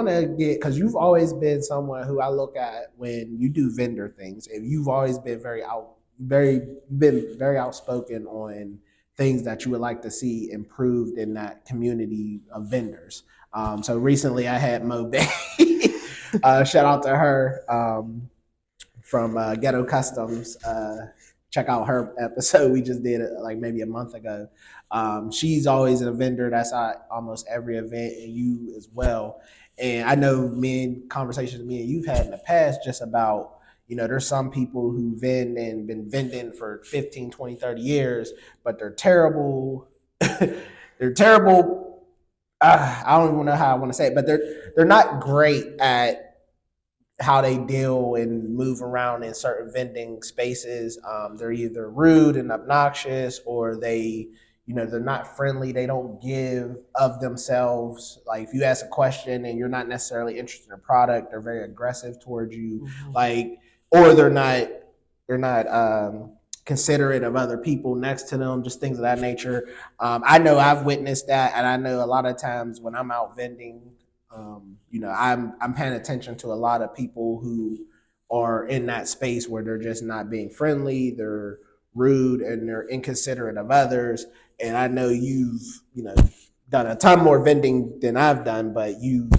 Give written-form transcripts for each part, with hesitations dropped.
want to get, because you've always been someone who I look at when you do vendor things, and you've always been very outspoken on things that you would like to see improved in that community of vendors. So recently I had Mo Bay, shout out to her, from Ghetto Customs. Check out her episode we just did like maybe a month ago. She's always a vendor that's at almost every event, and you as well. And I know conversations me and you've had in the past just about, there's some people who vend and been vending for 15, 20, 30 years, but they're terrible. They're terrible. I don't even know how I want to say it, but they're not great at how they deal and move around in certain vending spaces. They're either rude and obnoxious, or they're not friendly. They don't give of themselves. Like if you ask a question and you're not necessarily interested in a product, they're very aggressive towards you. Or they're not considerate of other people next to them, just things of that nature. I know I've witnessed that, and I know a lot of times when I'm out vending, I'm paying attention to a lot of people who are in that space where they're just not being friendly, they're rude, and they're inconsiderate of others. And I know you've done a ton more vending than I've done, but you've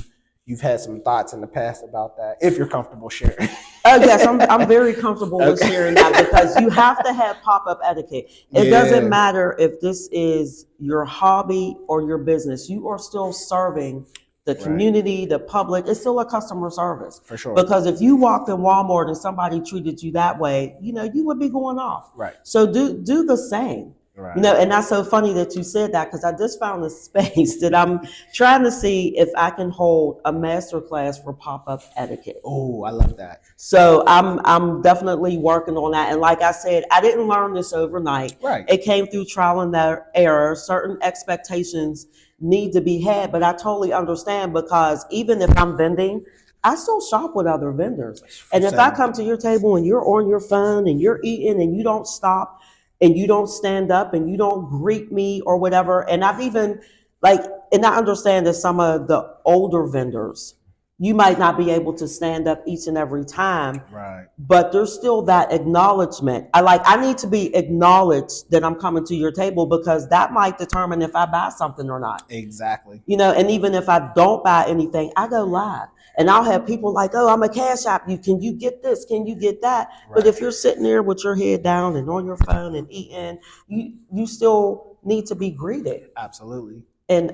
had some thoughts in the past about that, if you're comfortable sharing. Yes, I'm very comfortable with sharing that, because you have to have pop-up etiquette. It doesn't matter if this is your hobby or your business. You are still serving the community, the public. It's still a customer service. For sure. Because if you walked in Walmart and somebody treated you that way, you would be going off. Right. So do the same. Right. And that's so funny that you said that, because I just found a space that I'm trying to see if I can hold a master class for pop-up etiquette. Oh, I love that. So I'm definitely working on that. And like I said, I didn't learn this overnight. Right. It came through trial and error. Certain expectations need to be had, but I totally understand, because even if I'm vending, I still shop with other vendors. And if I come to your table and you're on your phone and you're eating and you don't stop and you don't stand up and you don't greet me or whatever, and I've even and I understand that some of the older vendors, you might not be able to stand up each and every time, right? But there's still that acknowledgement. I need to be acknowledged that I'm coming to your table, because that might determine if I buy something or not. Exactly. And even if I don't buy anything, I go live. And I'll have people like, oh, I'm a cash app. Can you get this? Can you get that? Right. But if you're sitting there with your head down and on your phone and eating, you still need to be greeted. Absolutely. And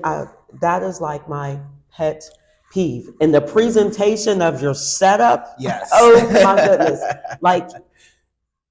that is like my pet peeve. And the presentation of your setup. Yes. Oh my goodness. Like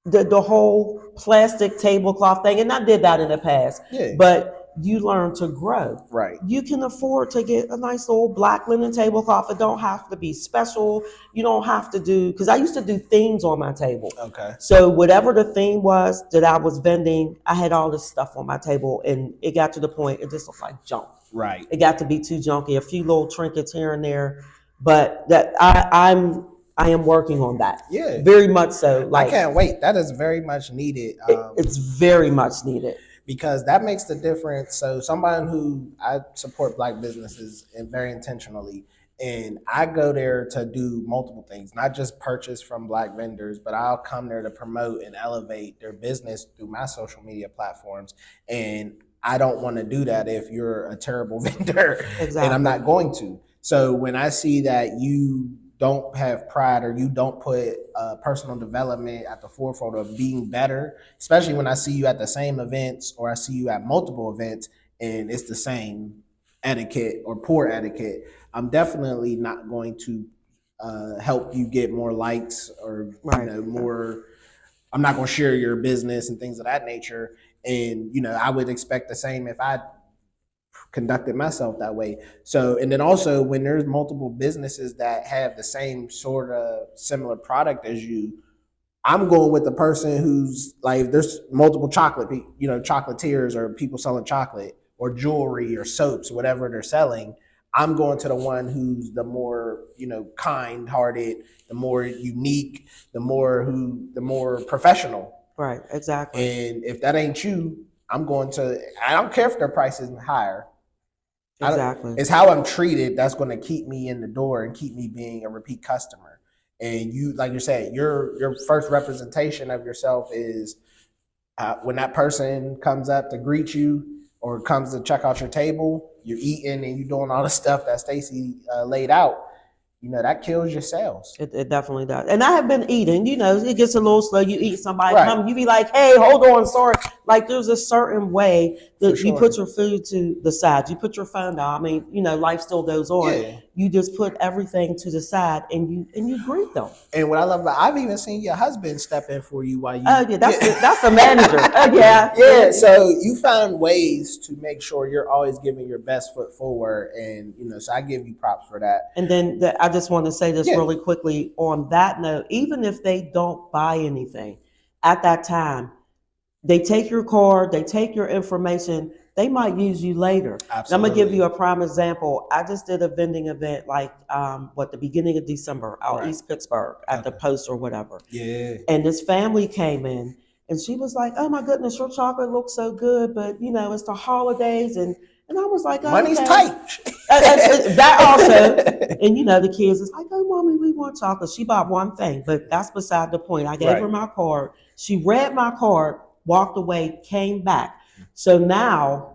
the whole plastic tablecloth thing. And I did that in the past. Yeah. But you learn to grow. Right. You can afford to get a nice little black linen tablecloth. It don't have to be special. You don't have to do, because I used to do themes on my table. Okay. So whatever the theme was that I was vending, I had all this stuff on my table, and it got to the point it just looked like junk. Right. It got to be too junky. A few little trinkets here and there, but that I am working on that. Yeah. Very much so. I can't wait. That is very much needed. It's very much needed. Because that makes the difference. So somebody who I support Black businesses and very intentionally, and I go there to do multiple things, not just purchase from Black vendors, but I'll come there to promote and elevate their business through my social media platforms. And I don't want to do that if you're a terrible vendor. Exactly. And I'm not going to. So when I see that you don't have pride, or you don't put personal development at the forefront of being better, especially when I see you at the same events, or I see you at multiple events and it's the same etiquette or poor etiquette, I'm definitely not going to help you get more likes, or more. I'm not going to share your business and things of that nature. And I would expect the same if I conducted myself that way. So, and then also when there's multiple businesses that have the same sort of similar product as you, I'm going with the person who's like, there's multiple chocolatiers or people selling chocolate or jewelry or soaps, whatever they're selling. I'm going to the one who's the more, kind-hearted, the more unique, the more professional. Right, exactly. And if that ain't you, I don't care if their price isn't higher. Exactly. It's how I'm treated that's going to keep me in the door and keep me being a repeat customer. And you, like you said, your first representation of yourself is when that person comes up to greet you or comes to check out your table, you're eating and you're doing all the stuff that Stacey laid out. That kills your sales. It definitely does. And I have been eating, it gets a little slow. You eat, somebody Right. come, you be like, hey, hold on, sorry. Like there's a certain way that For you sure. put your food to the side. You put your phone down. I mean, life still goes on. Yeah. You just put everything to the side and you greet them. And what I love about, I've even seen your husband step in for you while you. Oh yeah, that's a manager. Oh yeah. Yeah. So you found ways to make sure you're always giving your best foot forward, and so I give you props for that. And then I just want to say this really quickly on that note. Even if they don't buy anything at that time, they take your card, they take your information, they might use you later. Absolutely. I'm going to give you a prime example. I just did a vending event the beginning of December out East Pittsburgh at the Post or whatever. Yeah. And this family came in and she was like, oh my goodness, your chocolate looks so good, but it's the holidays. And I was like, oh, money's okay. tight. That also. And the kids is like, oh mommy, we want chocolate. She bought one thing, but that's beside the point. I gave her my card. She read my card, walked away, came back. So now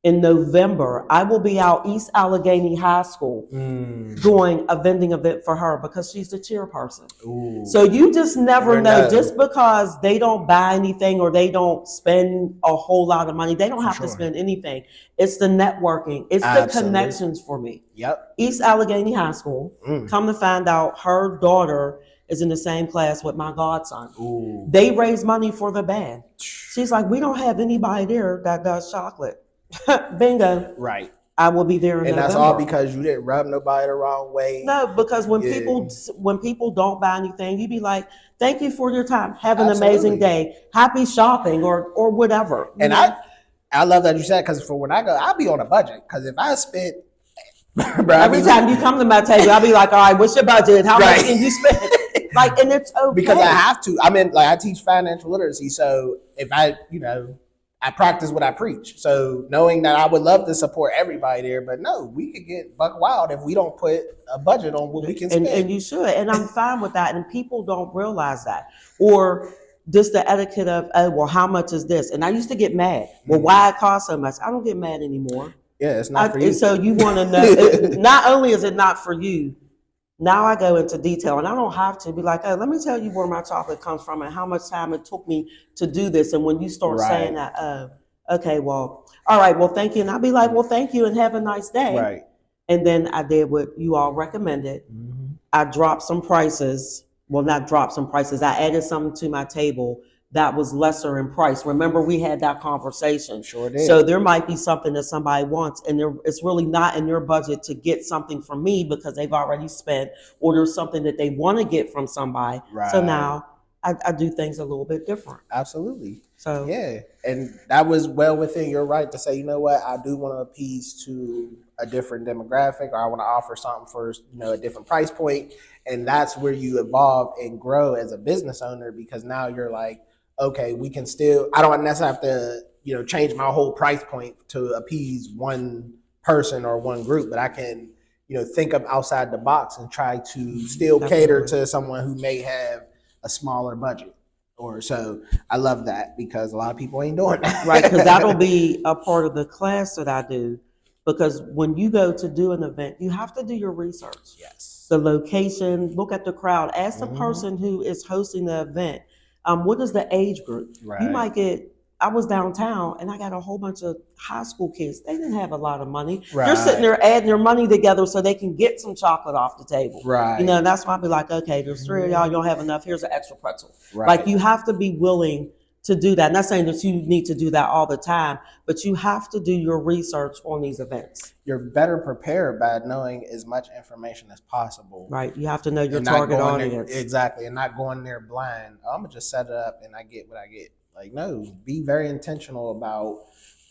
in November, I will be out East Allegheny High School doing a vending event for her because she's the chairperson. Ooh. So you just never know. Just because they don't buy anything or they don't spend a whole lot of money, they don't have to spend anything. It's the networking. It's the connections for me. Yep. East Allegheny High School. Come to find out her daughter is in the same class with my godson. Ooh. They raise money for the band. She's like, we don't have anybody there that does chocolate. Bingo. Right. I will be there in November. That's all because you didn't rub nobody the wrong way. No, because when people don't buy anything, you be like, thank you for your time. Have an amazing day. Happy shopping or whatever. And I love that you said, because for when I go, I'll be on a budget. Because if I spend every time you come to my table, I'll be like, all right, what's your budget? How much can you spend? And it's okay. Because I have to. I teach financial literacy. So if I practice what I preach. So knowing that I would love to support everybody there, but no, we could get buck wild if we don't put a budget on what we can spend. And you should. And I'm fine with that. And people don't realize that. Or just the etiquette of, oh, well, how much is this? And I used to get mad. Well, why it costs so much? I don't get mad anymore. Yeah, it's not for you. So you want to know, not only is it not for you, now I go into detail, and I don't have to be like, oh, let me tell you where my chocolate comes from and how much time it took me to do this. And when you start saying that, oh, okay, well, all right, well, thank you. And I'll be like, well, thank you and have a nice day. Right. And then I did what you all recommended. I dropped some prices. Well, not dropped some prices. I added something to my table that was lesser in price. Remember, we had that conversation. Sure did. So there might be something that somebody wants, and it's really not in your budget to get something from me because they've already spent, or there's something that they want to get from somebody. Right. So now I do things a little bit different. Absolutely. So yeah, and that was well within your right to say, you know what, I do want to appease to a different demographic, or I want to offer something for a different price point, and that's where you evolve and grow as a business owner, because now you're like, okay, we can still, I don't necessarily have to, change my whole price point to appease one person or one group, but I can, think of outside the box and try to still cater to someone who may have a smaller budget. Or so I love that, because a lot of people ain't doing that. Right, because that'll be a part of the class that I do. Because when you go to do an event, you have to do your research. Yes. The location, look at the crowd, ask the person who is hosting the event. What is the age group? Right. You might I was downtown and I got a whole bunch of high school kids. They didn't have a lot of money. Right. They're sitting there adding their money together so they can get some chocolate off the table. Right. And that's why I'd be like, okay, there's three of y'all, you don't have enough. Here's an extra pretzel. Right. Like, you have to be willing to do that. Not saying that you need to do that all the time, but you have to do your research on these events. You're better prepared by knowing as much information as possible. Right. You have to know your target audience. Exactly. And not going there blind. I'm going to just set it up and I get what I get. Like, no, be very intentional about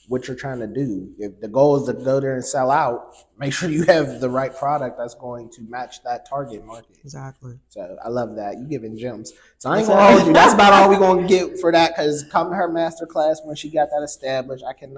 what you're trying to do. If the goal is to go there and sell out, make sure you have the right product that's going to match that target market. Exactly. So I love that. You giving gems. So I ain't gonna hold you. That's about all we're gonna get for that, because come to her master class when she got that established. I can